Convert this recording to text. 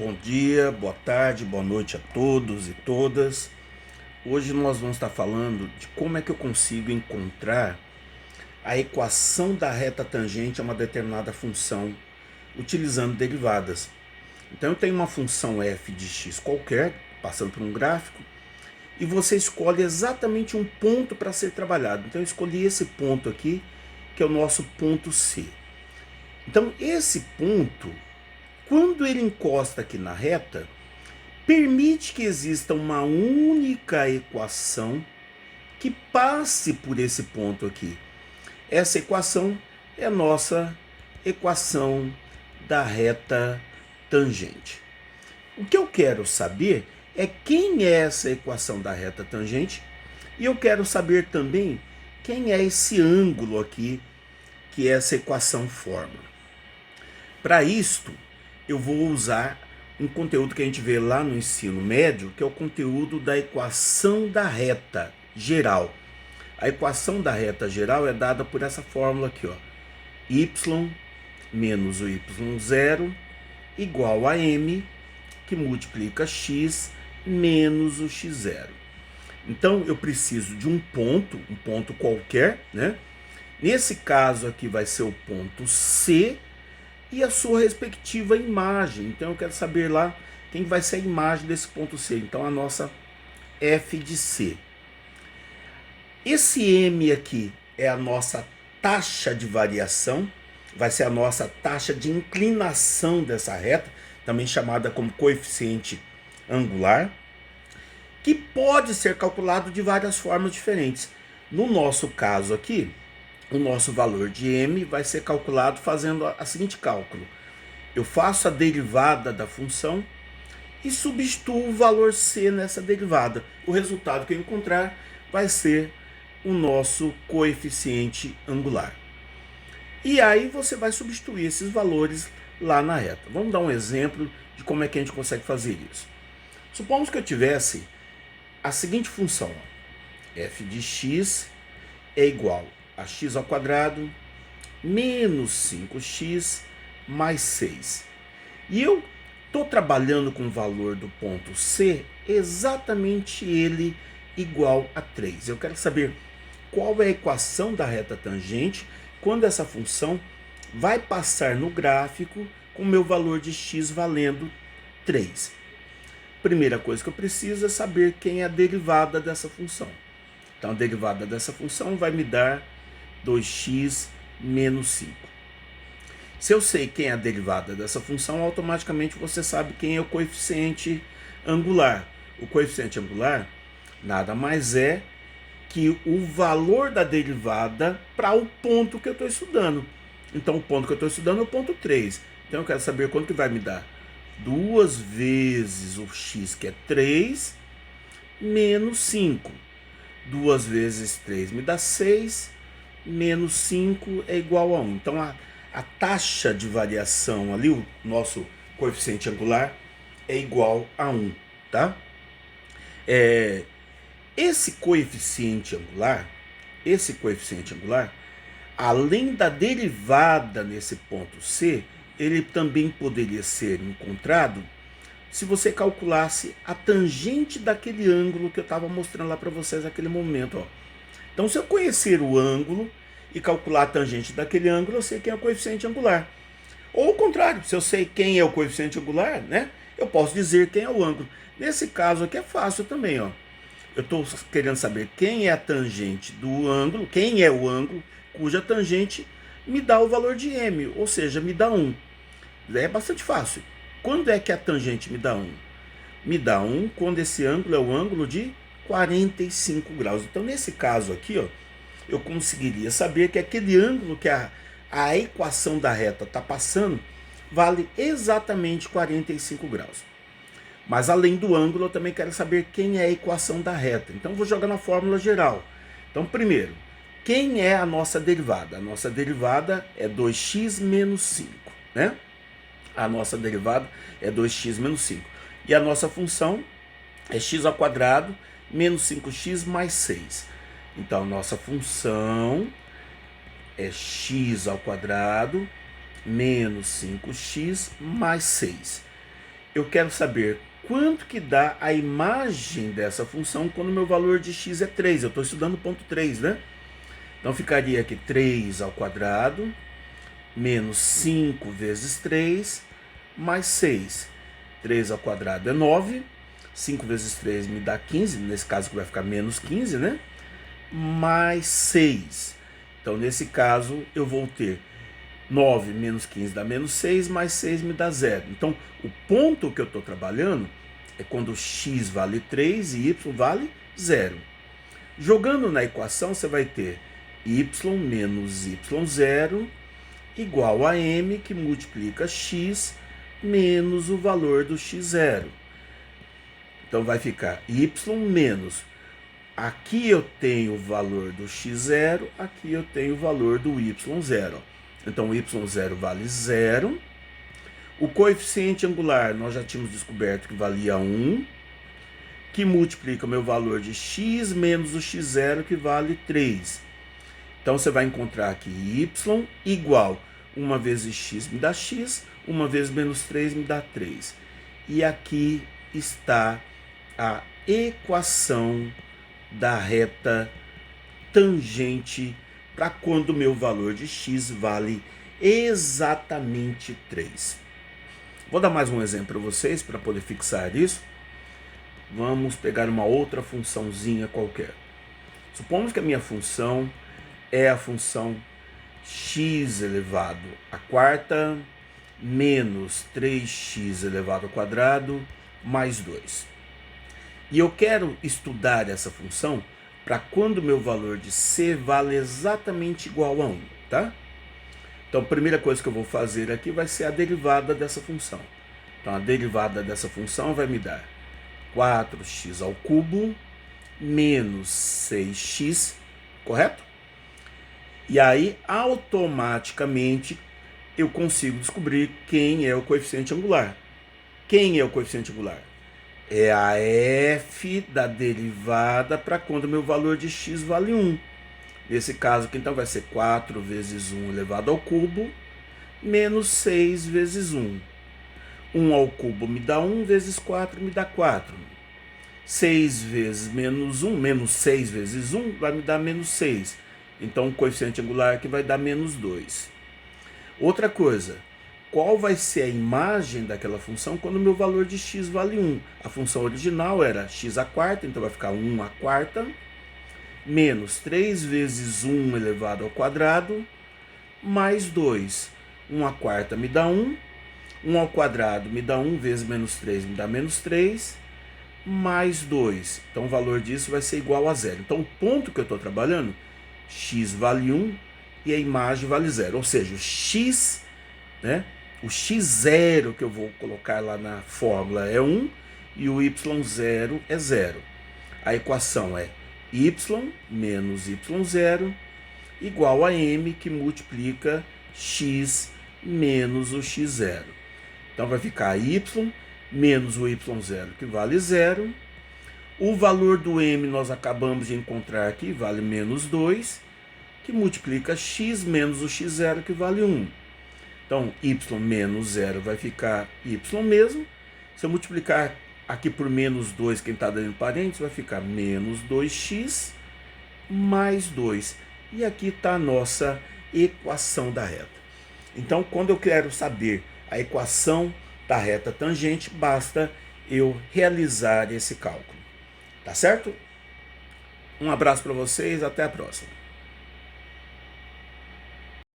Bom dia, boa tarde, boa noite a todos e todas. Hoje nós vamos estar falando de como é que eu consigo encontrar a equação da reta tangente a uma determinada função utilizando derivadas. Então eu tenho uma função f de x qualquer, passando por um gráfico, e você escolhe exatamente um ponto para ser trabalhado. Então eu escolhi esse ponto aqui, que é o nosso ponto C. Então esse ponto, quando ele encosta aqui na reta, permite que exista uma única equação que passe por esse ponto aqui. Essa equação é a nossa equação da reta tangente. O que eu quero saber é quem é essa equação da reta tangente, e eu quero saber também quem é esse ângulo aqui que essa equação forma. Para isto, eu vou usar um conteúdo que a gente vê lá no ensino médio, que é o conteúdo da equação da reta geral. A equação da reta geral é dada por essa fórmula aqui, ó. Y menos o y0 igual a m, que multiplica x menos o x0. Então eu preciso de um ponto qualquer, né? Nesse caso aqui vai ser o ponto C e a sua respectiva imagem. Então eu quero saber lá quem vai ser a imagem desse ponto C. Então a nossa f de C. Esse m aqui é a nossa taxa de variação, vai ser a nossa taxa de inclinação dessa reta, também chamada como coeficiente angular, que pode ser calculado de várias formas diferentes. No nosso caso aqui, o nosso valor de m vai ser calculado fazendo a seguinte cálculo. Eu faço a derivada da função e substituo o valor c nessa derivada. O resultado que eu encontrar vai ser o nosso coeficiente angular. E aí você vai substituir esses valores lá na reta. Vamos dar um exemplo de como é que a gente consegue fazer isso. Supomos que eu tivesse a seguinte função. F de x é igual a x ao quadrado menos 5x mais 6. E eu estou trabalhando com o valor do ponto C, exatamente ele igual a 3. Eu quero saber qual é a equação da reta tangente quando essa função vai passar no gráfico com o meu valor de x valendo 3. Primeira coisa que eu preciso é saber quem é a derivada dessa função. Então a derivada dessa função vai me dar 2x menos 5. Se eu sei quem é a derivada dessa função, automaticamente você sabe quem é o coeficiente angular. O coeficiente angular nada mais é que o valor da derivada para o ponto que eu estou estudando. Então o ponto que eu estou estudando é o ponto 3. Então eu quero saber quanto que vai me dar. 2 vezes o x, que é 3, menos 5. 2 vezes 3 me dá 6, menos 5 é igual a 1. Então a taxa de variação ali, o nosso coeficiente angular, é igual a 1, tá? Esse coeficiente angular, além da derivada nesse ponto C, ele também poderia ser encontrado se você calculasse a tangente daquele ângulo que eu estava mostrando lá para vocês naquele momento, ó. Então, se eu conhecer o ângulo e calcular a tangente daquele ângulo, eu sei quem é o coeficiente angular. Ou ao contrário, se eu sei quem é o coeficiente angular, né, eu posso dizer quem é o ângulo. Nesse caso aqui é fácil também, ó. Eu estou querendo saber quem é a tangente do ângulo, quem é o ângulo cuja tangente me dá o valor de m, ou seja, me dá 1. É bastante fácil. Quando é que a tangente me dá 1? Me dá 1 quando esse ângulo é o ângulo de 45 graus. Então, nesse caso aqui, ó, eu conseguiria saber que aquele ângulo que a equação da reta está passando vale exatamente 45 graus. Mas além do ângulo, eu também quero saber quem é a equação da reta. Então, vou jogar na fórmula geral. Então, primeiro, quem é a nossa derivada? A nossa derivada é 2x menos 5, né? A nossa derivada é 2x menos 5. E a nossa função é x ao quadrado menos 5x mais 6. Então, a nossa função é x ao quadrado menos 5x mais 6. eu quero saber quanto que dá a imagem dessa função quando o meu valor de x é 3. Eu estou estudando o ponto 3, né? Então ficaria aqui 3 ao quadrado, menos 5 vezes 3, mais 6. 3 ao quadrado é 9, 5 vezes 3 me dá 15, nesse caso que vai ficar menos 15, né? Mais 6. Então nesse caso eu vou ter 9 menos 15 dá menos 6, mais 6 me dá 0. Então, o ponto que eu estou trabalhando é quando x vale 3 e y vale 0. Jogando na equação, você vai ter y menos y0 igual a m, que multiplica x menos o valor do x0. Então, vai ficar y menos... Aqui eu tenho o valor do x0, aqui eu tenho o valor do y0. Então, o y0 vale 0. O coeficiente angular, nós já tínhamos descoberto que valia 1, que multiplica o meu valor de x menos o x0, que vale 3. Então, você vai encontrar aqui y igual 1 vezes x me dá x, 1 vezes menos 3 me dá 3. E aqui está a equação da reta tangente para quando o meu valor de x vale exatamente 3. Vou dar mais um exemplo para vocês, para poder fixar isso. Vamos pegar uma outra funçãozinha qualquer. Supomos que a minha função é a função x elevado à quarta menos 3x elevado ao quadrado mais 2. E eu quero estudar essa função para quando o meu valor de c vale exatamente igual a 1, tá? Então, a primeira coisa que eu vou fazer aqui vai ser a derivada dessa função. Então, a derivada dessa função vai me dar 4x ao cubo menos 6x, correto? E aí, automaticamente, eu consigo descobrir quem é o coeficiente angular. Quem é o coeficiente angular? É a f da derivada para quando o meu valor de x vale 1. Nesse caso aqui, então, vai ser 4 vezes 1 elevado ao cubo, menos 6 vezes 1. 1 ao cubo me dá 1, vezes 4 me dá 4. 6 vezes menos 1, menos 6 vezes 1, vai me dar menos 6. Então, o coeficiente angular aqui vai dar menos 2. Outra coisa, qual vai ser a imagem daquela função quando o meu valor de x vale 1? A função original era x à quarta, então vai ficar 1 à quarta, menos 3 vezes 1 elevado ao quadrado, mais 2. 1 à quarta me dá 1, 1 ao quadrado me dá 1 vezes menos 3 me dá menos 3, mais 2. Então, o valor disso vai ser igual a 0. Então, o ponto que eu estou trabalhando, x vale 1 e a imagem vale 0. Ou seja, o x, né? O x0 que eu vou colocar lá na fórmula é 1 e o y0 é 0. A equação é y menos y0 igual a m, que multiplica x menos o x0. Então vai ficar y menos o y0, que vale 0. O valor do m nós acabamos de encontrar aqui, vale menos 2, que multiplica x menos o x0, que vale 1. Então, y menos 0 vai ficar y mesmo. Se eu multiplicar aqui por menos 2, quem está dando parênteses, vai ficar menos 2x mais 2. E aqui está a nossa equação da reta. Então, quando eu quero saber a equação da reta tangente, basta eu realizar esse cálculo. Tá certo? Um abraço para vocês, até a próxima.